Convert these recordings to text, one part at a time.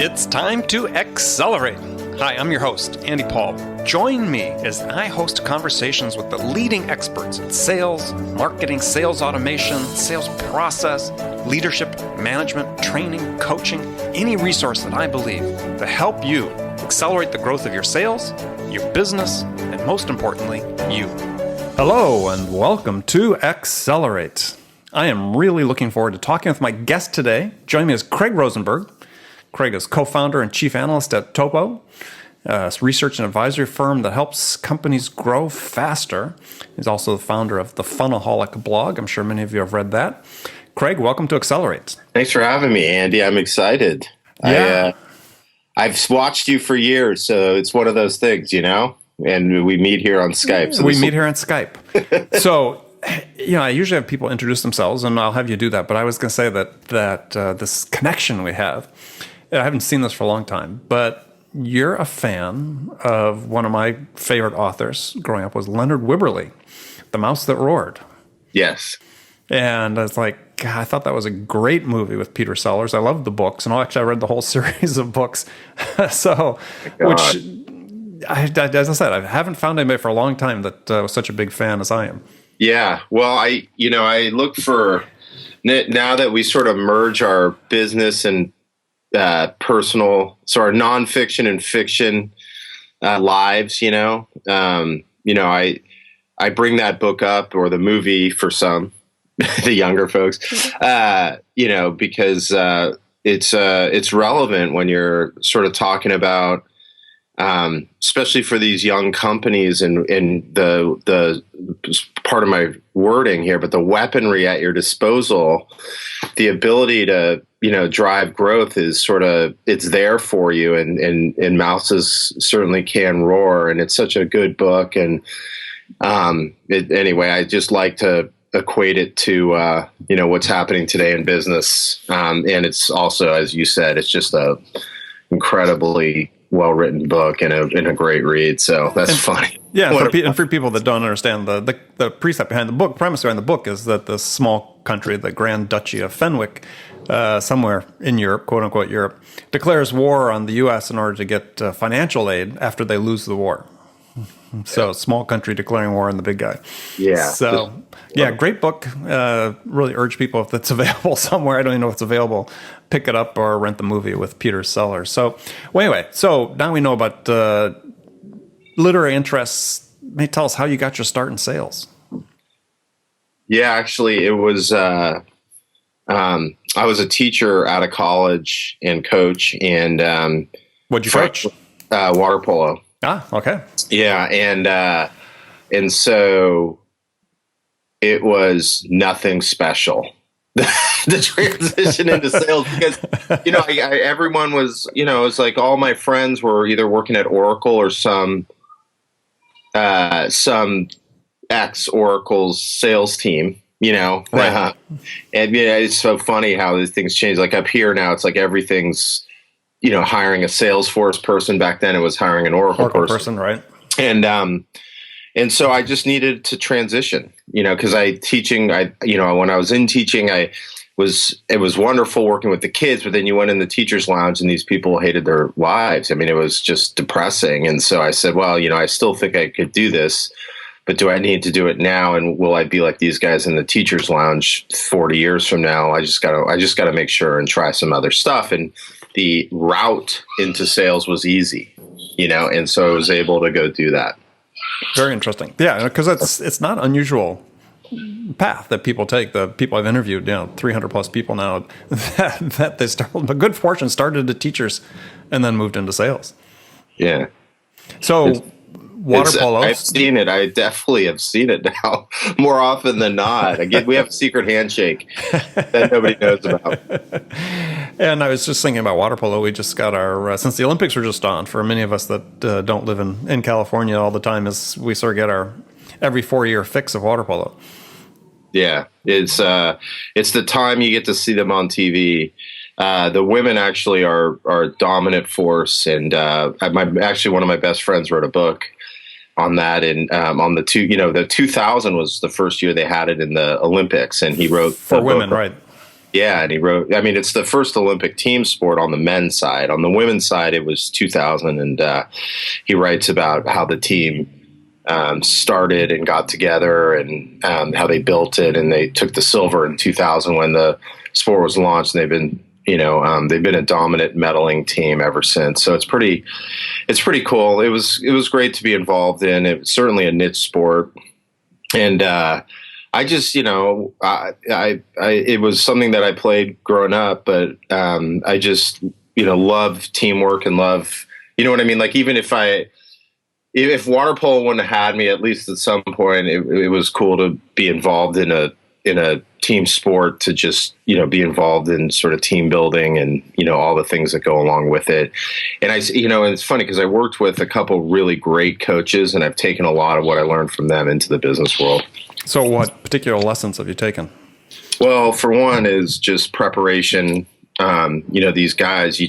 It's time to accelerate. Hi, I'm your host, Andy Paul. Join me as I host conversations with the leading experts in sales, marketing, sales automation, sales process, leadership, management, training, coaching, any resource that I believe to help you accelerate the growth of your sales, your business, and most importantly, you. Hello, and welcome to Accelerate. I am really looking forward to talking with my guest today. Joining me is Craig Rosenberg. Craig is co-founder and chief analyst at TOPO, a research and advisory firm that helps companies grow faster. He's also the founder of the Funnelholic blog. I'm sure many of you have read that. Craig, welcome to Accelerate. Thanks for having me, Andy. I'm excited. Yeah. I've watched you for years, so it's one of those things, you know? And we meet here on Skype. So we meet here on Skype. So, I usually have people introduce themselves, and I'll have you do that. But I was going to say that this connection we have, I haven't seen this for a long time, but you're a fan of one of my favorite authors growing up was Leonard Wibberley, The Mouse That Roared. Yes. And I was like, God, I thought that was a great movie with Peter Sellers. I loved the books, and actually I read the whole series of books. So, which, as I said, I haven't found anybody for a long time that was such a big fan as I am. Yeah. Well, I look for, now that we sort of merge our business and personal, so our nonfiction and fiction lives, I bring that book up, or the movie for some, the younger folks, because it's relevant when you're sort of talking about, especially for these young companies, and the part of my wording here, but the weaponry at your disposal, the ability to drive growth is sort of, it's there for you, and mouses certainly can roar, and it's such a good book. And anyway, I just like to equate it to what's happening today in business, and it's also, as you said, it's just a incredibly well-written book and a great read. So that's funny. Yeah, and for people that don't understand the precept behind the book, premise behind the book is that the small country, the Grand Duchy of Fenwick, somewhere in Europe, quote unquote Europe, declares war on the U.S. in order to get financial aid after they lose the war. So small country declaring war on the big guy. Yeah. So great book. Really urge people, if it's available somewhere, I don't even know if it's available, pick it up or rent the movie with Peter Sellers. So anyway, so now we know about literary interests. May tell us how you got your start in sales. Yeah, actually, it was. I was a teacher out of college and coach, and what'd you coach? Water polo. Ah, okay. Yeah, and so it was nothing special. The transition into sales, because everyone was, it's like all my friends were either working at Oracle or some ex-Oracle's sales team, Right. And it's so funny how these things change. Like up here now, it's like everything's, hiring a Salesforce person. Back then it was hiring an Oracle person, right? And so I just needed to transition, because when I was in teaching, it was wonderful working with the kids, but then you went in the teacher's lounge and these people hated their lives. I mean, it was just depressing. And so I said, well, I still think I could do this, but do I need to do it now? And will I be like these guys in the teacher's lounge 40 years from now? I just gotta make sure and try some other stuff. And the route into sales was easy, and so I was able to go do that. Very interesting. Yeah, because it's not unusual path that people take. The people I've interviewed, 300 plus people now, that they started, but good fortune, started as teachers and then moved into sales. Yeah. So water polo. I've seen it. I definitely have seen it now more often than not. Again, we have a secret handshake that nobody knows about. And I was just thinking about water polo. We just got our, since the Olympics were just on, for many of us that don't live in California all the time, is we sort of get our every 4-year fix of water polo. Yeah, it's the time you get to see them on TV. The women actually are a dominant force, and actually one of my best friends wrote a book on that, and on the 2000 was the first year they had it in the Olympics, and he wrote for women, right? Yeah, and he wrote. I mean, it's the first Olympic team sport on the men's side. On the women's side, it was 2000, and he writes about how the team started and got together, and how they built it, and they took the silver in 2000 when the sport was launched. And they've been a dominant medaling team ever since. So it's pretty cool. It was great to be involved in. It was certainly a niche sport, and I just, it was something that I played growing up, but I just, love teamwork and love, you know what I mean? Like, even if water polo wouldn't have had me, at least at some point, it was cool to be involved in a team sport, to just, be involved in sort of team building and, all the things that go along with it. And and it's funny because I worked with a couple really great coaches, and I've taken a lot of what I learned from them into the business world. So what particular lessons have you taken? Well, for one is just preparation. These guys, we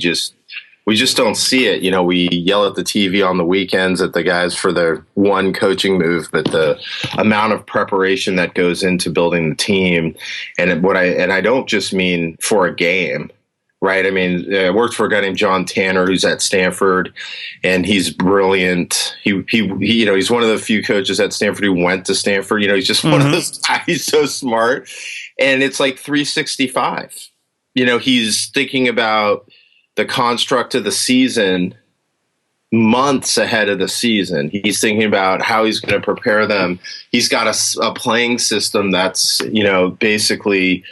just don't see it. We yell at the TV on the weekends at the guys for their one coaching move, but the amount of preparation that goes into building the team, and I don't just mean for a game, right? I mean, I worked for a guy named John Tanner who's at Stanford, and he's brilliant. He's one of the few coaches at Stanford who went to Stanford. He's just one of those guys. He's so smart, and it's like 365. He's thinking about the construct of the season months ahead of the season. He's thinking about how he's going to prepare them. He's got a playing system that's, basically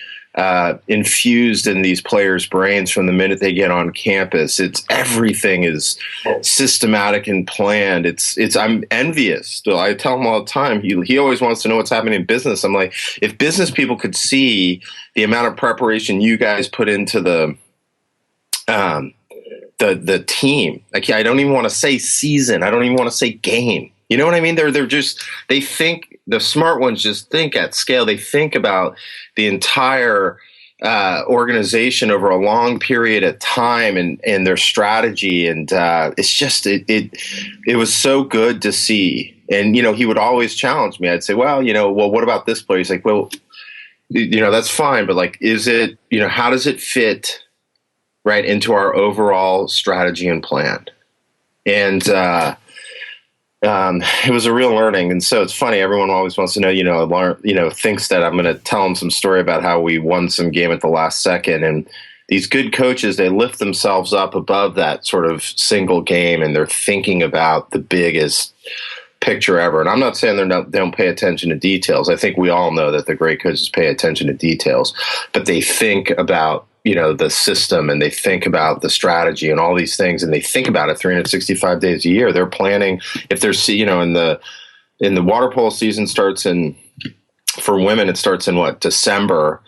infused in these players' brains from the minute they get on campus. Everything is systematic and planned. I'm envious. I tell him all the time, he always wants to know what's happening in business. I'm like, if business people could see the amount of preparation you guys put into the team. Like, I don't even want to say season. I don't even want to say game. You know what I mean? They think, the smart ones just think at scale. They think about the entire organization over a long period of time and their strategy. And it's just, it was so good to see. And, he would always challenge me. I'd say, well, what about this player? He's like, well, that's fine. But like, is it, how does it fit right into our overall strategy and plan? And it was a real learning. And so it's funny, everyone always wants to know, thinks that I'm going to tell them some story about how we won some game at the last second. And these good coaches, they lift themselves up above that sort of single game, and they're thinking about the biggest picture ever. And I'm not saying they don't pay attention to details. I think we all know that the great coaches pay attention to details, but they think about the system, and they think about the strategy and all these things, and they think about it 365 days a year. They're planning. If there's, in the water polo season for women, it starts in December.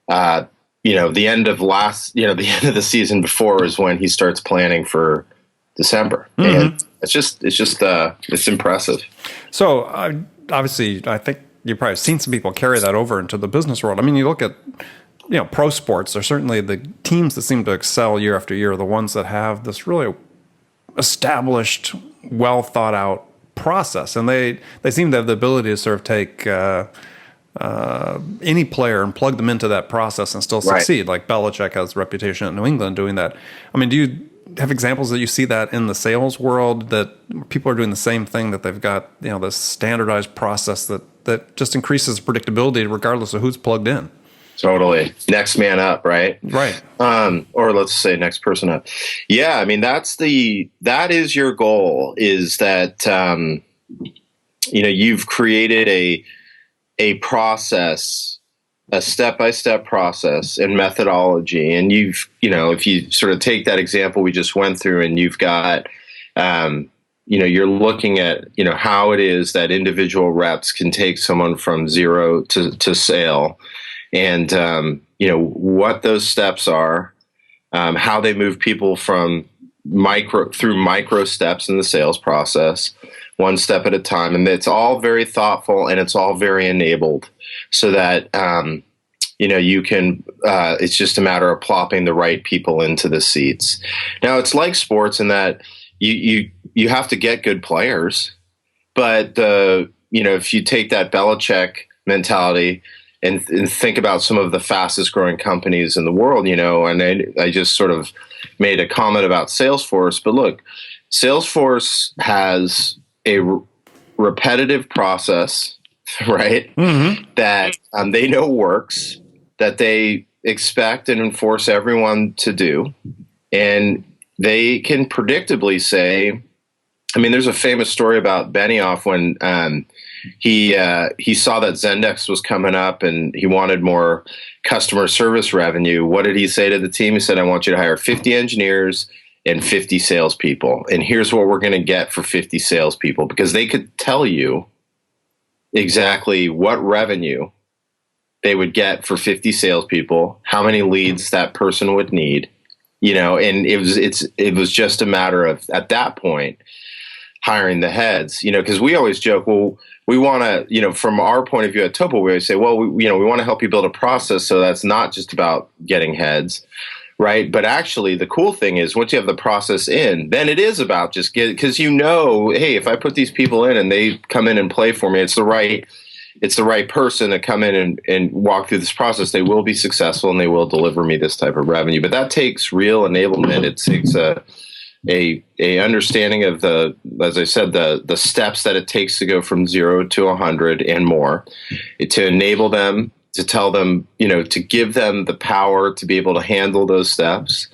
The end of the end of the season before is when he starts planning for December. Mm-hmm. And it's impressive. So obviously, I think you've probably seen some people carry that over into the business world. I mean, you look at pro sports are certainly the teams that seem to excel year after year, the ones that have this really established, well thought out process. And they seem to have the ability to sort of take any player and plug them into that process and still succeed. Like Belichick has a reputation in New England doing that. I mean, do you have examples that you see that in the sales world, that people are doing the same thing, that they've got, this standardized process that just increases predictability regardless of who's plugged in? Totally. Next man up, right? Right. Or let's say next person up. Yeah, I mean, that is your goal, is that, you've created a process, a step-by-step process and methodology. And if you sort of take that example we just went through, and you've got, you're looking at, how it is that individual reps can take someone from zero to sale. And, what those steps are, how they move people from through micro steps in the sales process, one step at a time. And it's all very thoughtful, and it's all very enabled, so that, you can, it's just a matter of plopping the right people into the seats. Now, it's like sports in that you have to get good players, but, if you take that Belichick mentality, and think about some of the fastest growing companies in the world, and I just sort of made a comment about Salesforce, but look, Salesforce has a repetitive process, right? That they know works, that they expect and enforce everyone to do. And they can predictably say, there's a famous story about Benioff when he saw that Zendesk was coming up and he wanted more customer service revenue. What did he say to the team? He said, I want you to hire 50 engineers and 50 salespeople. And here's what we're going to get for 50 salespeople, because they could tell you exactly what revenue they would get for 50 salespeople, how many leads that person would need, and it was just a matter of, at that point, hiring the heads, because we always joke, well, we want to, from our point of view at TOPO, we always say, well, we want to help you build a process so that's not just about getting heads, right? But actually, the cool thing is once you have the process in, then it is about just because hey, if I put these people in and they come in and play for me, it's the right person to come in and walk through this process. They will be successful and they will deliver me this type of revenue. But that takes real enablement. It takes a understanding of as I said, the steps that it takes to go from 0 to 100 and more, to enable them, to tell them, to give them the power to be able to handle those steps,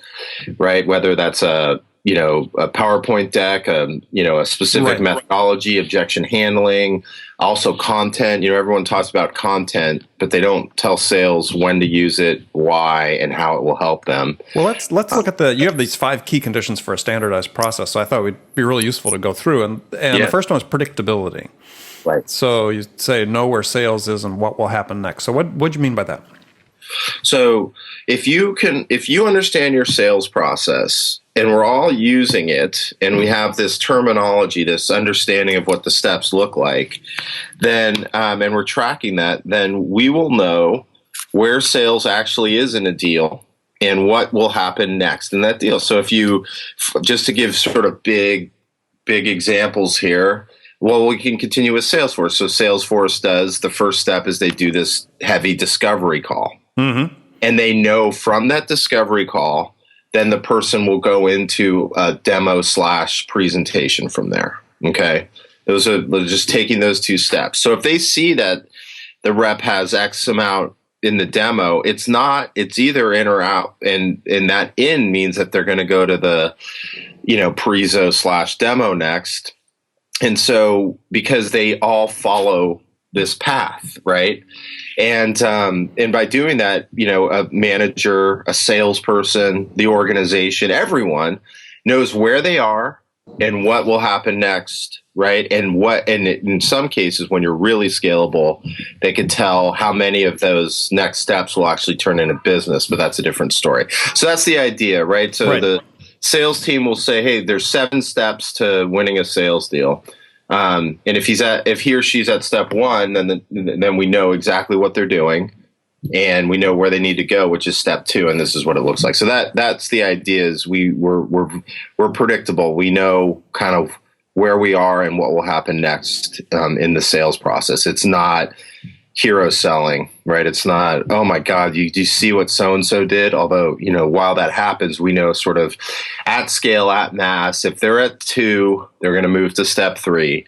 right? Whether that's a PowerPoint deck, a specific methodology, objection handling, also content. Everyone talks about content, but they don't tell sales when to use it, why, and how it will help them. Well, let's look at you have these 5 key conditions for a standardized process. So I thought it would be really useful to go through. And the first one is predictability. Right. So you say know where sales is and what will happen next. So what do you mean by that? So if you understand your sales process, and we're all using it, and we have this terminology, this understanding of what the steps look like, then and we're tracking that, then we will know where sales actually is in a deal and what will happen next in that deal. So if you, just to give sort of big examples here, well, we can continue with Salesforce. So Salesforce does, the first step is they do this heavy discovery call. And they know from that discovery call, then the person will go into a demo / presentation from there. Okay. Those are just taking those 2 steps. So if they see that the rep has X amount in the demo, it's either in or out. And that in means that they're going to go to the, prezo / demo next. And so, because they all follow this path, right? And by doing that, a manager, a salesperson, the organization, everyone knows where they are and what will happen next, right? And in some cases, when you're really scalable, they can tell how many of those next steps will actually turn into business, but that's a different story. So that's the idea, right? So the sales team will say, hey, there's 7 steps to winning a sales deal. And if he or she's at step 1, then we know exactly what they're doing, and we know where they need to go, which is step 2, and this is what it looks like. So that's the idea. Is we're predictable. We know kind of where we are and what will happen next in the sales process. It's not hero selling, right? It's not, oh my God, you see what so-and-so did? Although, while that happens, we know sort of at scale, at mass, if they're at 2, they're going to move to step 3,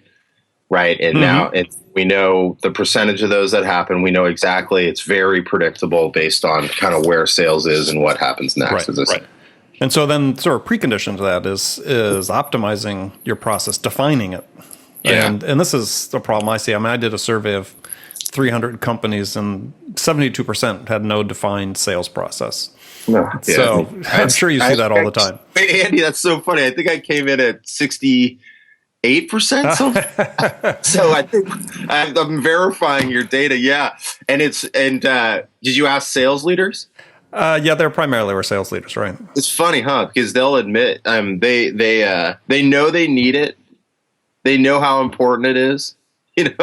right? And now we know the percentage of those that happen. We know exactly, it's very predictable based on kind of where sales is and what happens next. Right. And so then sort of precondition to that is optimizing your process, defining it. Yeah. And this is the problem I see. I did a survey of 300 companies, and 72% had no defined sales process. So I'm sure you see that all the time. Hey, Andy, that's so funny. I think I came in at 68%. So I think I'm verifying your data. Yeah. And did you ask sales leaders? They're primarily were sales leaders, right? It's funny, huh? Because they'll admit they know they need it. They know how important it is. And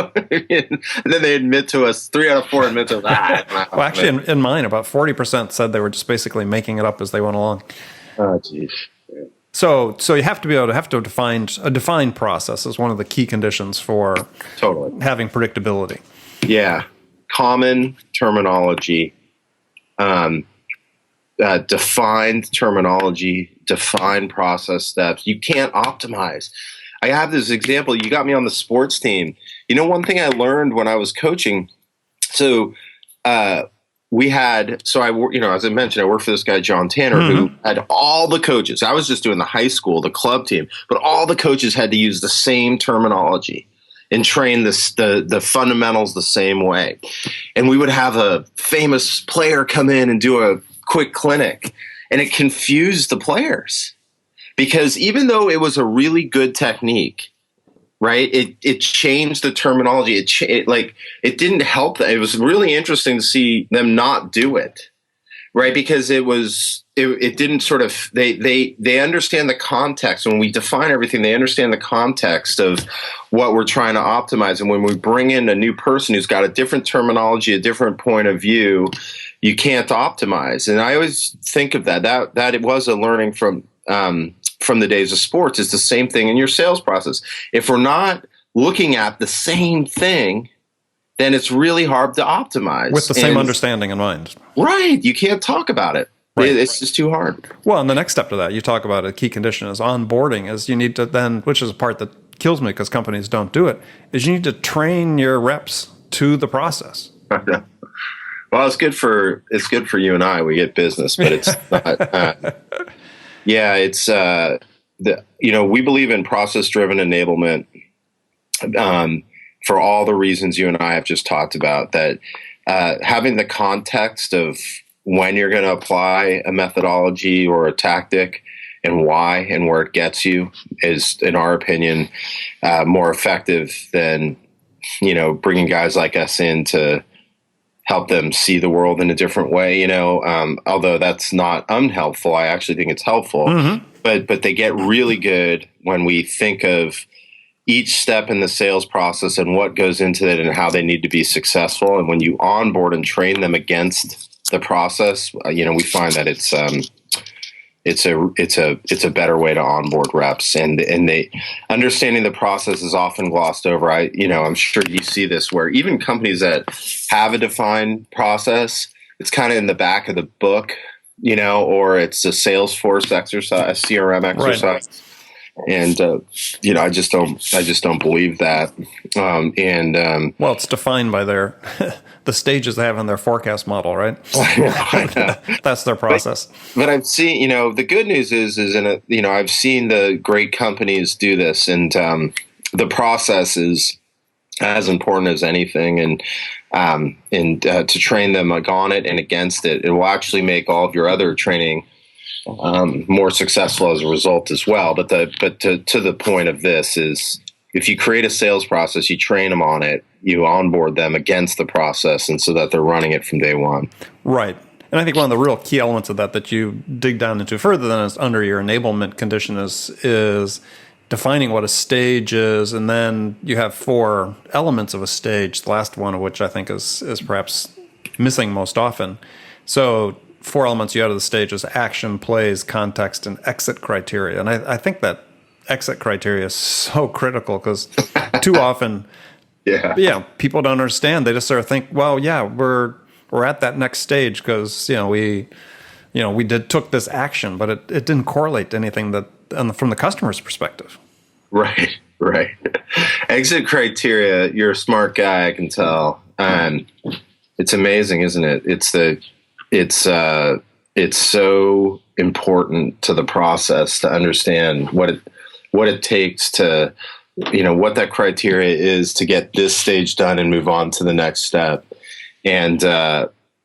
then they admit to us, 3 out of 4 admit to us. Well, actually, in mine, about 40% said they were just basically making it up as they went along. Oh, geez. Yeah. So you have to be able to define a defined process is one of the key conditions for totally having predictability. Yeah. common terminology, defined terminology, defined process steps. You can't optimize. I have this example. You got me on the sports team. One thing I learned when I was coaching, as I mentioned, I worked for this guy, John Tanner, who had all the coaches. I was just doing the high school, the club team, but all the coaches had to use the same terminology and train the fundamentals the same way. And we would have a famous player come in and do a quick clinic, and it confused the players because even though it was a really good technique, right, it changed the terminology. It didn't help them. It was really interesting to see them not do it, right, because it didn't sort of they understand the context. When we define everything, they understand the context of what we're trying to optimize. And when we bring in a new person who's got a different terminology, a different point of view, you can't optimize. And I always think of that it was a learning from the days of sports. It's the same thing in your sales process. If we're not looking at the same thing, then it's really hard to optimize. With the same understanding in mind. Right. You can't talk about it. Right. It's just too hard. Well, and the next step to that, you talk about a key condition is onboarding, is you need to then, which is a part that kills me because companies don't do it, is you need to train your reps to the process. Well, it's good for you and I. We get business, but it's not. We believe in process-driven enablement for all the reasons you and I have just talked about. That having the context of when you're going to apply a methodology or a tactic and why and where it gets you is, in our opinion, more effective than bringing guys like us in to help them see the world in a different way, although that's not unhelpful. I actually think it's helpful, but they get really good when we think of each step in the sales process and what goes into it and how they need to be successful. And when you onboard and train them against the process, we find that it's a better way to onboard reps, and they understanding the process is often glossed over. I'm sure you see this where even companies that have a defined process, it's kind of in the back of the book, or it's a Salesforce exercise, a CRM exercise. Right. And I just don't believe that. Well, it's defined by their the stages they have in their forecast model, right? I know. That's their process. But I've seen, the good news is I've seen the great companies do this, and the process is as important as anything. And to train them on it and against it, it will actually make all of your other training more successful as a result as well. But to the point of this is, if you create a sales process, you train them on it, you onboard them against the process, and so that they're running it from day one. Right. And I think one of the real key elements of that you dig down into further than is under your enablement condition is defining what a stage is, and then you have 4 elements of a stage, the last one of which I think is perhaps missing most often. So 4 elements you out of the stage is action, plays, context, and exit criteria. And I think that exit criteria is so critical because too often, people don't understand. They just sort of think, well, we're at that next stage because we took this action, but it didn't correlate to anything that from the customer's perspective. Right. Exit criteria. You're a smart guy, I can tell. It's amazing, isn't it? It's so important to the process to understand what it takes to, what that criteria is to get this stage done and move on to the next step. And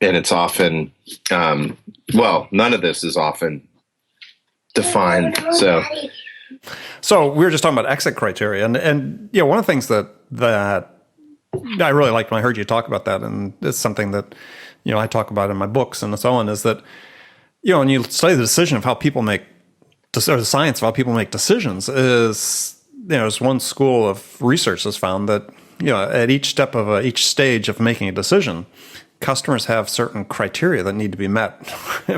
it's often, none of this is often defined. So we were just talking about exit criteria, and one of the things that I really liked when I heard you talk about that, and it's something that I talk about in my books and so on, is that when you study the decision of how people make, or the science of how people make decisions, is there's one school of research that's found that at each step of each stage of making a decision, customers have certain criteria that need to be met,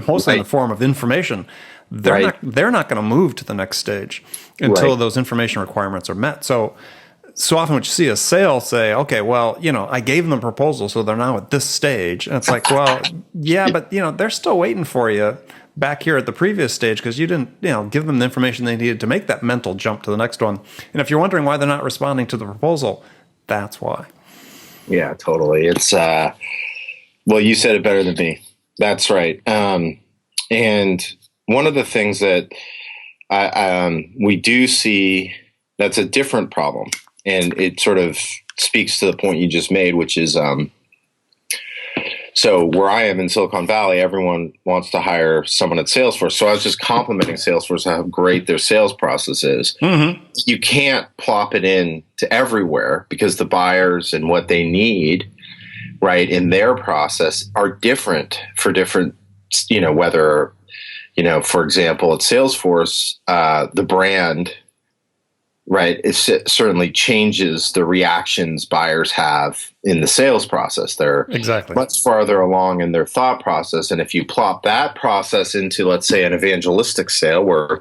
mostly in the form of information. They're not going to move to the next stage until those information requirements are met. So so often what you see is sales say, okay, well, I gave them a proposal, so they're now at this stage. And it's like, well, yeah, but, they're still waiting for you back here at the previous stage because you didn't, give them the information they needed to make that mental jump to the next one. And if you're wondering why they're not responding to the proposal, that's why. Yeah, totally. It's, well, you said it better than me. That's right. And one of the things that we do see that's a different problem, and it sort of speaks to the point you just made, which is, so where I am in Silicon Valley, everyone wants to hire someone at Salesforce. So I was just complimenting Salesforce on how great their sales process is. Mm-hmm. You can't plop it in to everywhere because the buyers and what they need, right, in their process are different for different, whether, for example, at Salesforce, the brand, right, it certainly changes the reactions buyers have in the sales process. They're exactly much farther along in their thought process. And if you plop that process into, let's say, an evangelistic sale where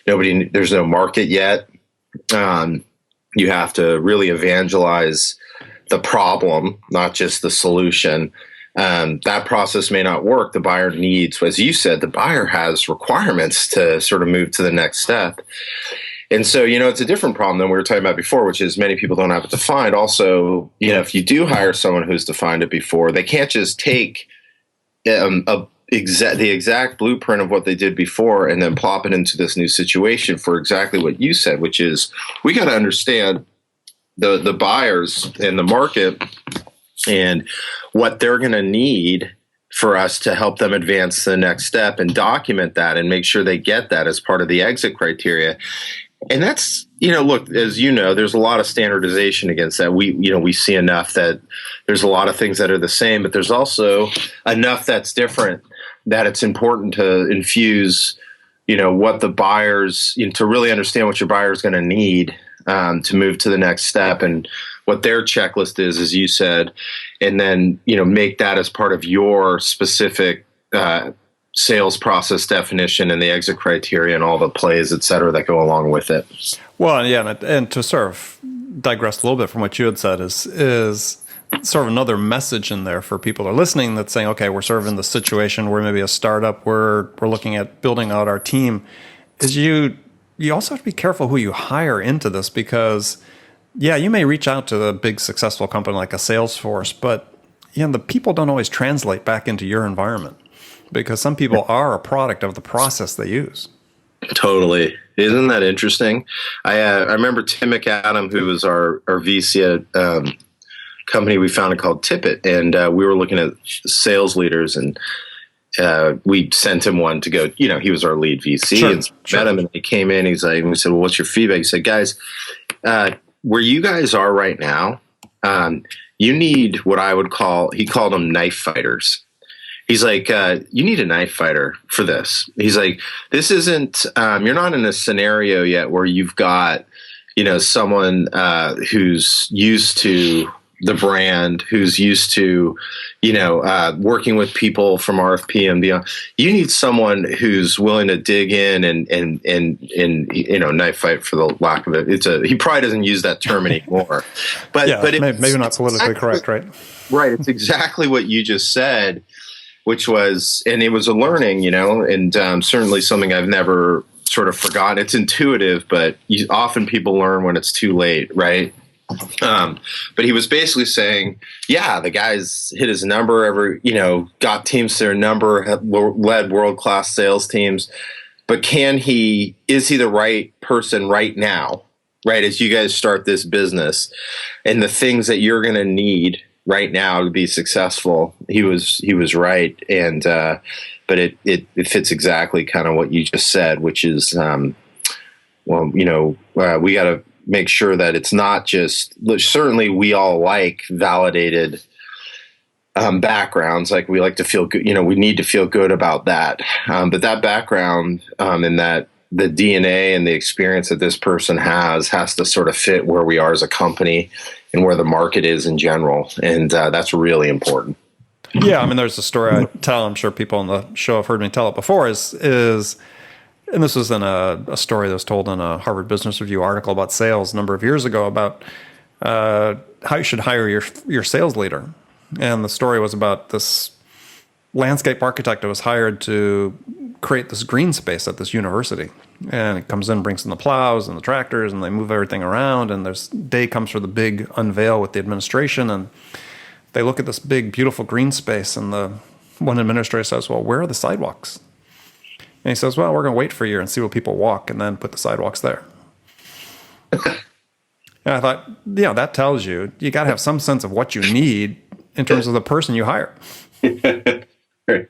there's no market yet, you have to really evangelize the problem, not just the solution. That process may not work. The buyer needs, as you said, the buyer has requirements to sort of move to the next step. And so, it's a different problem than we were talking about before, which is many people don't have it defined. Also, if you do hire someone who's defined it before, they can't just take the exact blueprint of what they did before and then plop it into this new situation for exactly what you said, which is we got to understand the buyers in the market and what they're going to need for us to help them advance to the next step and document that and make sure they get that as part of the exit criteria. And that's, look, as there's a lot of standardization against that. We see enough that there's a lot of things that are the same, but there's also enough that's different that it's important to infuse, what the buyers, to really understand what your buyer is going to need to move to the next step and what their checklist is, as you said, and then, make that as part of your specific sales process definition and the exit criteria and all the plays, et cetera, that go along with it. Well, yeah, and to sort of digress a little bit from what you had said is sort of another message in there for people who are listening that's saying, okay, we're sort of in the situation where maybe a startup, we're looking at building out our team, is you also have to be careful who you hire into this because, yeah, you may reach out to a big successful company like a Salesforce, but the people don't always translate back into your environment. Because some people are a product of the process they use. Totally. Isn't that interesting? I remember Tim McAdam, who was our VC at a company we founded called Tippet, and we were looking at sales leaders, and we sent him one to go, he was our lead VC, sure, and met him, and he came in, we said, well, what's your feedback? He said, guys, where you guys are right now, you need what I would call, he called them knife fighters. He's like, you need a knife fighter for this. He's like, this isn't, you're not in a scenario yet where you've got, someone who's used to the brand, who's used to, working with people from RFP and beyond. You need someone who's willing to dig in and knife fight, for the lack of it. He probably doesn't use that term anymore. But yeah, but maybe not politically correct, right? Right. It's exactly what you just said. Which was, and it was a learning, and certainly something I've never sort of forgotten. It's intuitive, but often people learn when it's too late, right? But he was basically saying, yeah, the guy's hit his number, got teams to their number, led world-class sales teams, but is he the right person right now, right, as you guys start this business, and the things that you're going to need right now to be successul? He was right, and but it fits exactly kind of what you just said, which is we got to make sure that it's not just, certainly we all like validated backgrounds, like we like to feel good, we need to feel good about that, but that background and that the DNA and the experience that this person has to sort of fit where we are as a company and where the market is in general. And that's really important. Yeah. I mean, there's a story I tell, I'm sure people on the show have heard me tell it before, is and this was in a story that was told in a Harvard Business Review article about sales a number of years ago, about how you should hire your sales leader. And the story was about this landscape architect who was hired to create this green space at this university. And it comes in, brings in the plows and the tractors, and they move everything around. And there's day comes for the big unveil with the administration, and they look at this big, beautiful green space, and the one administrator says, "Well, where are the sidewalks?" And he says, "Well, we're going to wait for a year and see what people walk, and then put the sidewalks there." And I thought, that tells you got to have some sense of what you need in terms of the person you hire. Right.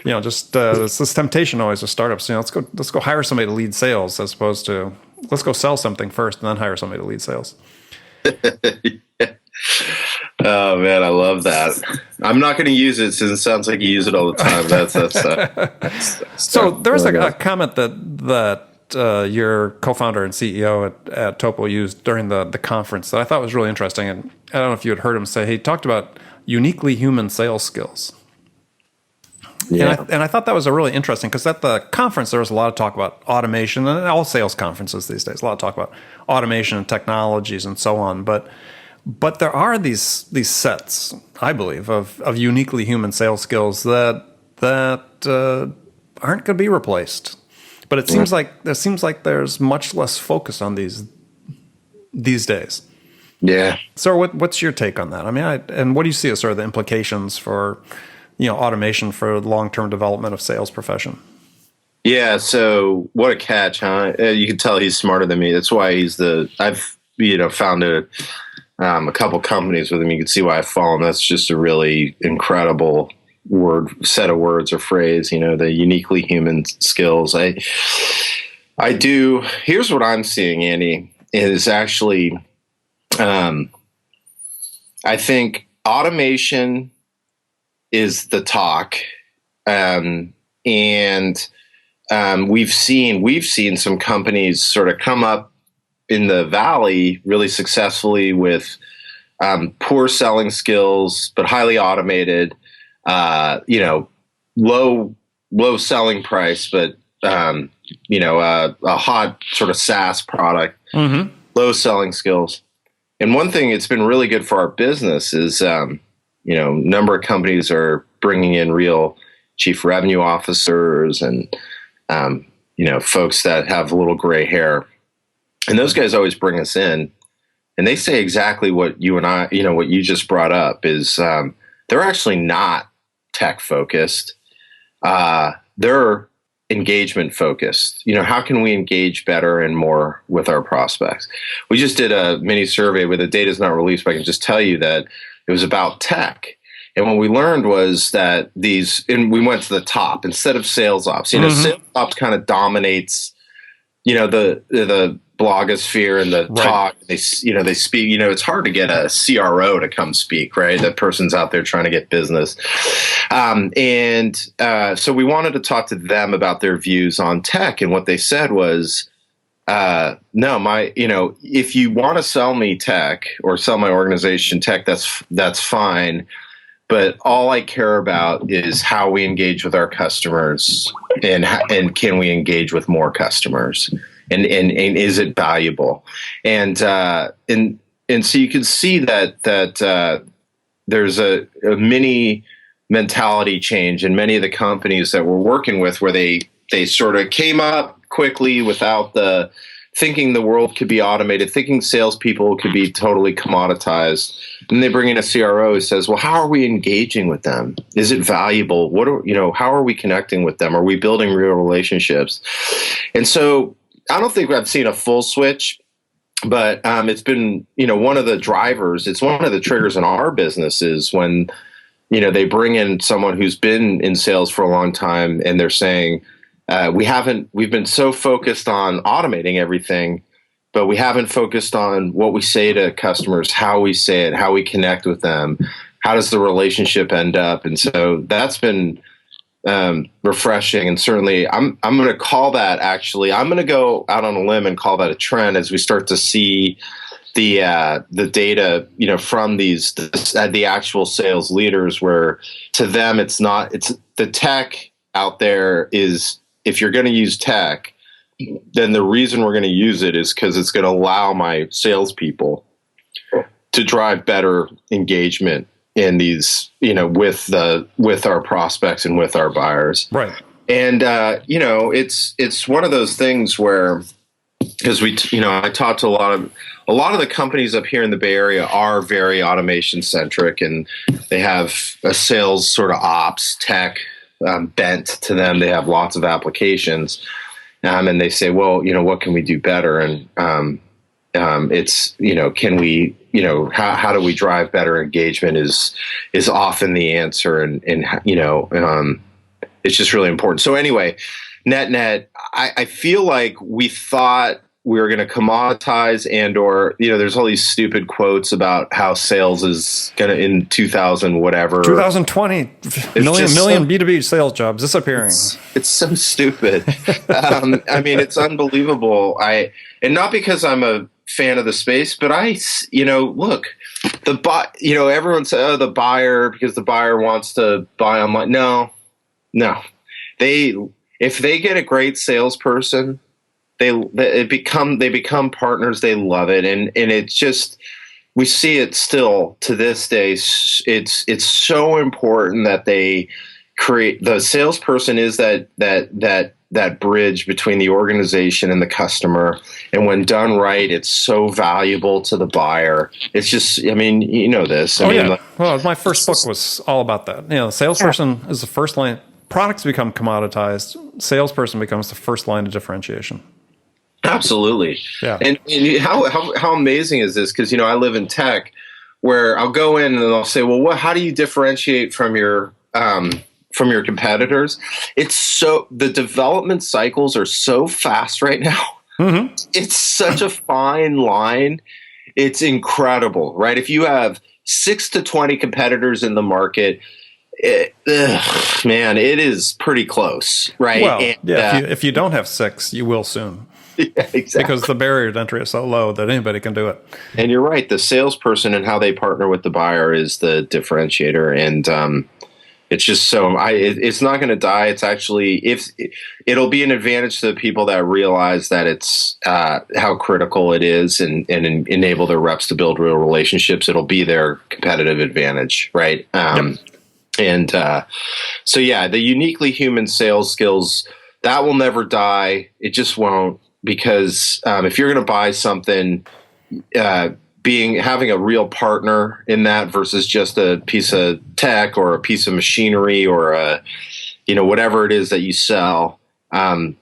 Just this temptation always with startups. Let's go hire somebody to lead sales, as opposed to let's go sell something first and then hire somebody to lead sales. Yeah. Oh man, I love that. I'm not going to use it since it sounds like you use it all the time. That's so there was a comment that your co-founder and CEO at TOPO used during the conference that I thought was really interesting. And I don't know if you had heard him say, he talked about uniquely human sales skills. Yeah. And I thought that was a really interesting, because at the conference, there was a lot of talk about automation, and all sales conferences these days, a lot of talk about automation and technologies and so on. But there are these sets, I believe, of uniquely human sales skills that aren't going to be replaced. But it seems like there's much less focus on these days. Yeah. So what's your take on that? I mean, and what do you see as sort of the implications for automation for long-term development of sales profession? Yeah. So what a catch, huh? You can tell he's smarter than me. That's why I've founded a couple companies with him. You can see why I follow him. That's just a really incredible set of words or phrase, the uniquely human skills. I do. Here's what I'm seeing, Andy, is actually, I think automation is the talk. And we've seen some companies sort of come up in the valley really successfully with poor selling skills, but highly automated, low selling price, but a hot sort of SaaS product, low selling skills. And one thing it's been really good for our business is, number of companies are bringing in real chief revenue officers and, folks that have a little gray hair. And those guys always bring us in, and they say exactly what you and I, what you just brought up is, they're actually not tech focused. They're engagement focused. How can we engage better and more with our prospects? We just did a mini survey where the data is not released, but I can just tell you that it was about tech. And what we learned was that and we went to the top instead of sales ops. Sales ops kind of dominates, the blogosphere and the talk. They speak. It's hard to get a CRO to come speak, right? That person's out there trying to get business. So we wanted to talk to them about their views on tech, and what they said was, no, if you want to sell me tech or sell my organization tech, that's fine. But all I care about is how we engage with our customers, and can we engage with more customers, and is it valuable? And so you can see that there's a mini mentality change in many of the companies that we're working with, where they sort of came up quickly without thinking the world could be automated, thinking salespeople could be totally commoditized. And they bring in a CRO who says, well, how are we engaging with them? Is it valuable? How are we connecting with them? Are we building real relationships? And so I don't think I've seen a full switch, but it's been, one of the drivers. It's one of the triggers in our business is when, they bring in someone who's been in sales for a long time, and they're saying, we've been so focused on automating everything, but we haven't focused on what we say to customers, how we say it, how we connect with them, how does the relationship end up? And so that's been refreshing. And certainly I'm going to call that, actually, I'm going to go out on a limb and call that a trend as we start to see the data, from the actual sales leaders, where to them, it's the tech out there is, if you're going to use tech, then the reason we're going to use it is because it's going to allow my salespeople to drive better engagement in these, with our prospects and with our buyers. Right. And, it's one of those things where, because I talked to a lot of the companies up here in the Bay Area are very automation centric, and they have a sales sort of ops tech bent to them. They have lots of applications, and they say, well, what can we do better? And it's, can we, how do we drive better engagement is often the answer, and it's just really important. So anyway, net, I feel like we thought we were going to commoditize or there's all these stupid quotes about how sales is going to, in 2020, million B2B sales jobs disappearing. It's so stupid. It's unbelievable. And not because I'm a fan of the space, but look, everyone says, the buyer, because the buyer wants to buy online. No, if they get a great salesperson, they become partners. They love it, and it's just, we see it still to this day. It's so important that they create, the salesperson is that bridge between the organization and the customer, and when done right, it's so valuable to the buyer. It's just, this. Well, my first book was all about that. The salesperson is the first line. Products become commoditized. Salesperson becomes the first line of differentiation. Absolutely. Yeah. And how amazing is this? Because, I live in tech, where I'll go in and I'll say, well, how do you differentiate from your competitors? The development cycles are so fast right now. Mm-hmm. It's such a fine line. It's incredible, right? If you have 6 to 20 competitors in the market, it is pretty close, right? Well, if you don't have 6, you will soon. Yeah, exactly. Because the barrier to entry is so low that anybody can do it. And you're right. The salesperson and how they partner with the buyer is the differentiator. And it's just it's not going to die. It's actually, it'll be an advantage to the people that realize that it's how critical it is, and enable their reps to build real relationships. It'll be their competitive advantage, right? Yep. And so, the uniquely human sales skills, that will never die. It just won't, because if you're going to buy something, having a real partner in that versus just a piece of tech or a piece of machinery or whatever it is that you sell, the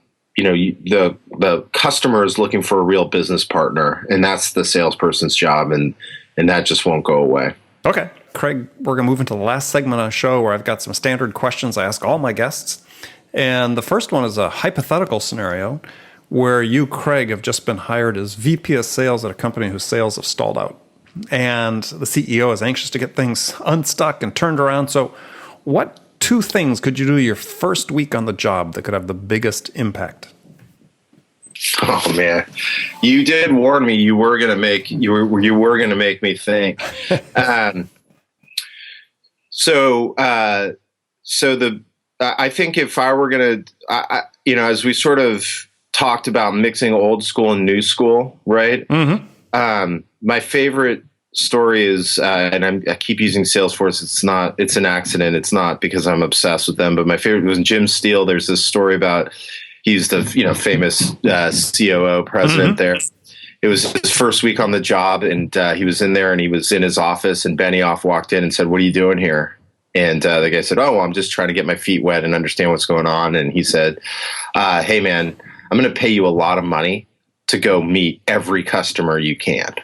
customer is looking for a real business partner, and that's the salesperson's job, and that just won't go away. Okay. Craig, we're going to move into the last segment of the show where I've got some standard questions I ask all my guests. And the first one is a hypothetical scenario where you, Craig, have just been hired as VP of sales at a company whose sales have stalled out. And the CEO is anxious to get things unstuck and turned around. So what 2 things could you do your first week on the job that could have the biggest impact? Oh man, you did warn me you were going to make me think. I think if I were going to, as we sort of talked about mixing old school and new school, right? Mm-hmm. My favorite story is, and I keep using Salesforce. It's an accident. It's not because I'm obsessed with them, but my favorite was Jim Steele. There's this story about, he's the famous COO president mm-hmm. there. It was his first week on the job, and he was in there, and he was in his office, and Benioff walked in and said, "What are you doing here?" And the guy said, "Oh, I'm just trying to get my feet wet and understand what's going on." And he said, "Hey, man, I'm going to pay you a lot of money to go meet every customer you can.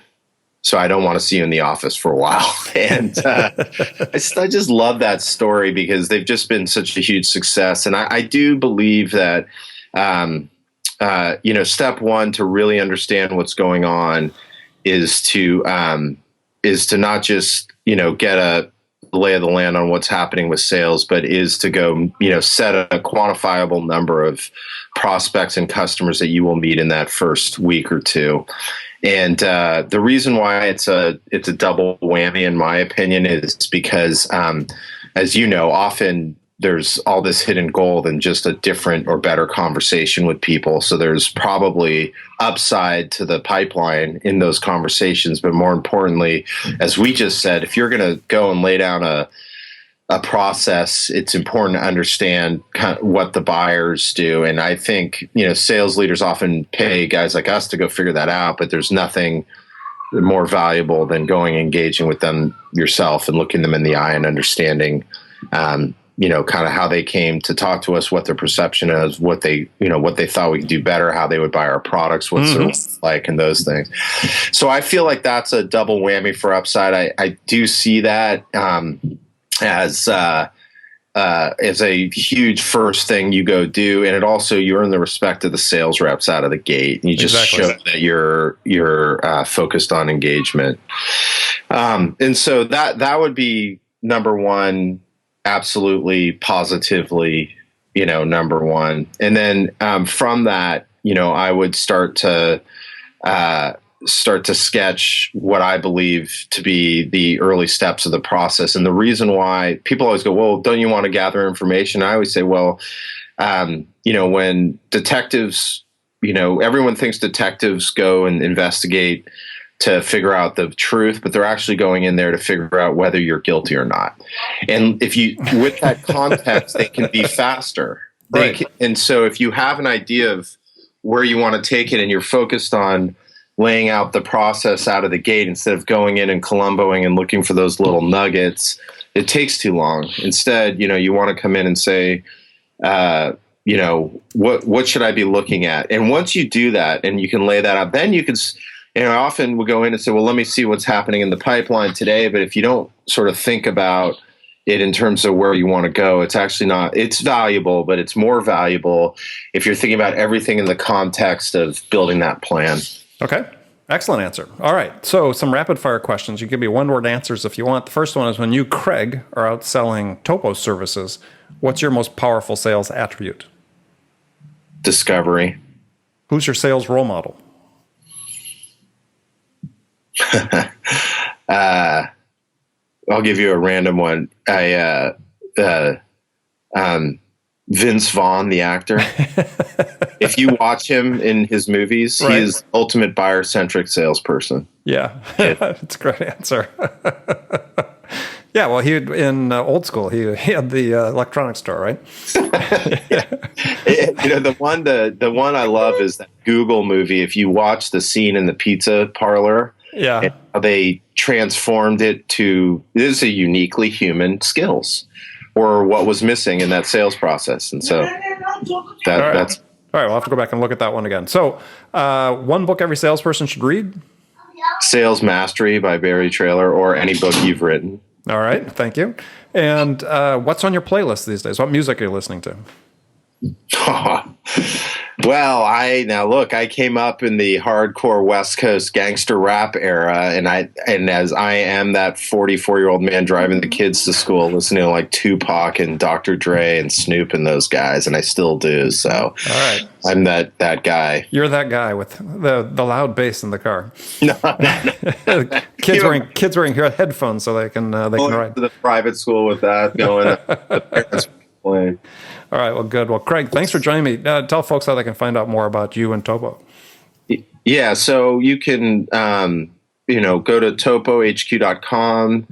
So I don't want to see you in the office for a while." And I just love that story because they've just been such a huge success. And I do believe that, step one to really understand what's going on is to not just, get a lay of the land on what's happening with sales, but is to go, set a quantifiable number of prospects and customers that you will meet in that first week or 2. And the reason why it's a double whammy, in my opinion, is because, as you know, often there's all this hidden gold and just a different or better conversation with people. So there's probably upside to the pipeline in those conversations. But more importantly, as we just said, if you're going to go and lay down a process, it's important to understand kind of what the buyers do. And I think, sales leaders often pay guys like us to go figure that out, but there's nothing more valuable than going and engaging with them yourself and looking them in the eye and understanding, kind of how they came to talk to us, what their perception is, what they thought we could do better, how they would buy our products, what's it like, and those things. So I feel like that's a double whammy for upside. I do see that, as a huge first thing you go do, and it also, you earn the respect of the sales reps out of the gate, and you just show that you're focused on engagement. And so that would be number one, absolutely, positively, number one. And then from that, I would start to sketch what I believe to be the early steps of the process. And the reason why people always go, well, don't you want to gather information? I always say, well, when detectives, everyone thinks detectives go and investigate to figure out the truth, but they're actually going in there to figure out whether you're guilty or not. And with that context, they can be faster. Right. And so if you have an idea of where you want to take it and you're focused on laying out the process out of the gate instead of going in and Columboing and looking for those little nuggets, it takes too long. Instead, you want to come in and say, what should I be looking at? And once you do that and you can lay that out, then you can, I often will go in and say, well, let me see what's happening in the pipeline today. But if you don't sort of think about it in terms of where you want to go, it's actually not, it's valuable, but it's more valuable if you're thinking about everything in the context of building that plan. Okay. Excellent answer. All right. So some rapid fire questions. You can give me one-word answers if you want. The first one is, when you, Craig, are out selling TOPO services, what's your most powerful sales attribute? Discovery. Who's your sales role model? I'll give you a random one. Vince Vaughn, the actor. If you watch him in his movies, he is ultimate buyer-centric salesperson. Yeah, that's a great answer. Yeah, well, in old school, he had the electronics store, right? The one I love is that Google movie. If you watch the scene in the pizza parlor, and how they transformed it to, this is a uniquely human skills, or what was missing in that sales process. And so that's all right. We'll have to go back and look at that one again. So one book every salesperson should read? Sales Mastery by Barry Traylor, or any book you've written. All right. Thank you. And what's on your playlist these days? What music are you listening to? Well, I came up in the hardcore West Coast gangster rap era, and as I am that 44-year-old man driving the kids to school, listening to like Tupac and Dr. Dre and Snoop and those guys, and I still do. So, all right, I'm that guy. You're that guy with the loud bass in the car. No. Kids wearing headphones so they can ride to the private school with that going. The parents playing. All right. Well, good. Well, Craig, thanks for joining me. Tell folks how they can find out more about you and TOPO. Yeah. So you can, go to topohq.com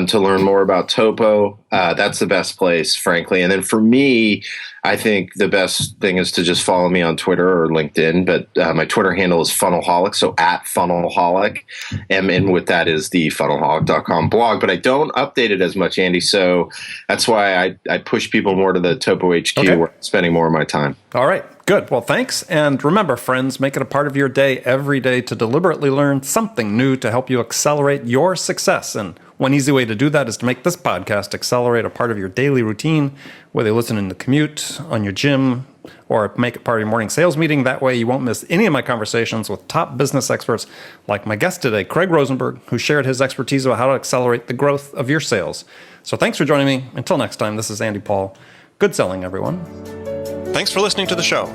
to learn more about TOPO. That's the best place, frankly. And then for me, I think the best thing is to just follow me on Twitter or LinkedIn. But my Twitter handle is Funnelholic, so @Funnelholic. And with that is the funnelholic.com blog. But I don't update it as much, Andy. So that's why I push people more to the TOPO HQ, where I'm spending more of my time. All right. Good. Well, thanks. And remember, friends, make it a part of your day every day to deliberately learn something new to help you accelerate your success. And one easy way to do that is to make this podcast accelerate a part of your daily routine, whether you listen in the commute, on your gym, or make it part of your morning sales meeting. That way you won't miss any of my conversations with top business experts like my guest today, Craig Rosenberg, who shared his expertise about how to accelerate the growth of your sales. So thanks for joining me. Until next time, this is Andy Paul. Good selling, everyone. Thanks for listening to the show.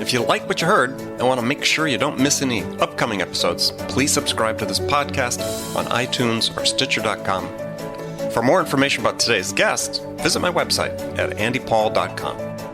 If you like what you heard and want to make sure you don't miss any upcoming episodes, please subscribe to this podcast on iTunes or Stitcher.com. For more information about today's guest, visit my website at andypaul.com.